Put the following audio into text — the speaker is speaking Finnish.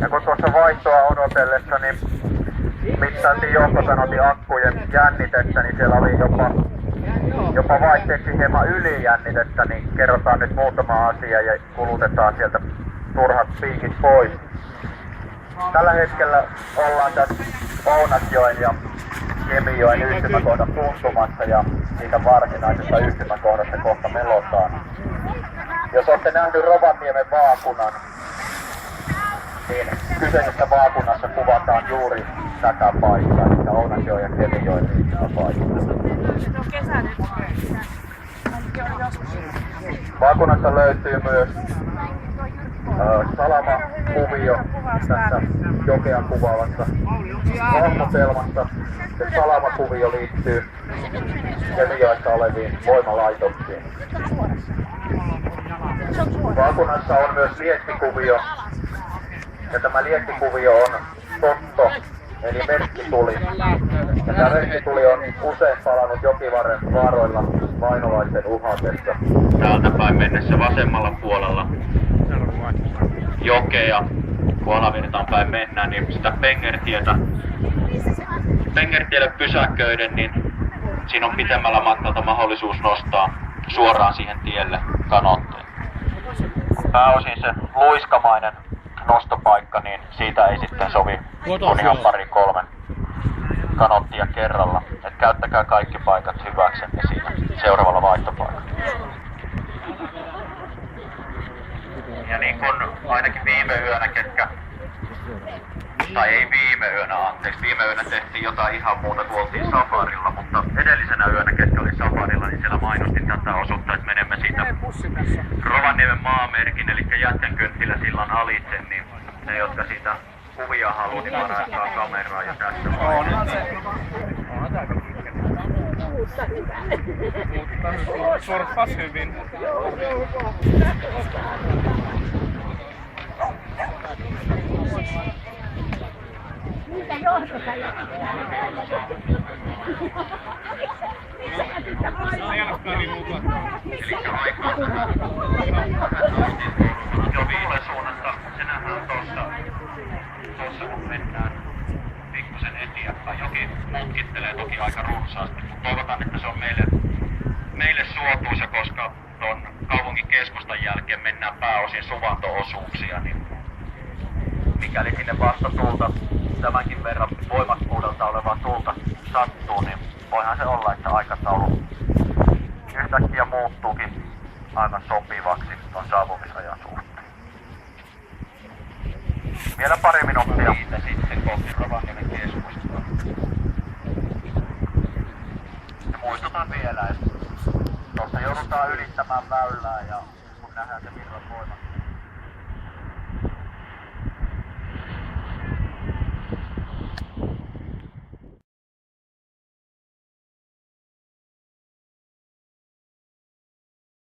Ja kun tuossa vaihtoa odotellessa, niin mittailtiin johtosanoti akkujen jännitettä, niin siellä oli jopa vaihteeksi hieman ylijännitettä, niin kerrotaan nyt muutama asia ja kulutetaan sieltä turhat piikit pois. Tällä hetkellä ollaan tässä Ounasjoen ja Kemijoen yhtymäkohdan tuntumassa ja siitä varsinaisesta yhtymäkohdasta kohta melotaan. Jos olette nähnyt Rovaniemen vaakunan, niin kyseisessä vaakunassa kuvataan juuri tätä paikkaa, eli Ounasjoen ja Kemijoen yhtymäpaikkaa. Vaakunassa löytyy myös salamakuvio tässä jokea kuvaavassa hahmotelmassa. Se salamakuvio liittyy Kemijoessa oleviin voimalaitoksiin. Vaakunassa on myös liettikuvio, ja tämä liettikuvio on totto, eli merkkituli. Ja tämä merkkituli on usein palannut jokivarren vaaroilla vainolaisten uhatessa. Täältä päin mennessä vasemmalla puolella jokea, kun alavirtaan päin mennään, niin sitä Pengertielle pysäköiden, niin siinä on pitemmällä matkalta mahdollisuus nostaa suoraan siihen tielle kanotteen. Pääosin se luiskamainen nostopaikka, niin siitä ei sitten sovi kun ihan 2-3 kanottia kerralla. Et käyttäkää kaikki paikat hyväksenne siinä seuraavalla vaihtopaikalla. Ja niin kuin ainakin viime yönä, tai ei viime yönä tehtiin jotain ihan muuta, kun oltiin safarilla, mutta edellisenä yönä, ketkä oli safarilla, niin siellä mainostin tätä osuutta, että menemme siitä Rovaniemen maamerkin, eli Jätkänkynttiläsillan alitse, niin ne, jotka siitä kuvia haluaa, niin varaistaa kameraa ja tässä vaiheessa. Surfas hyvin. Mitä johtossa jo viime suunnasta, se nähdään tossa kun mennään pikkusen eteenpäin. Joki mutkittelee toki aika runsaasti, mutta toivotaan, että se on meille suotuisa, koska ton kaupungin keskustan jälkeen mennään pääosin suvanto-osuuksia, niin mikäli sinne vastatulta tämänkin verran voimakkuudelta olevaa tulta sattuu, niin voihan se olla, että aikataulu yhtäkkiä muuttuukin aivan sopivaksi ton saapumisajan suhteen. Vielä pari minuuttia. Siitä sitten kohti Rovaniemen keskustaa. Ja muistutan vielä, että tuossa joudutaan ylittämään väylää ja kun nähdään se virran voimakkuus.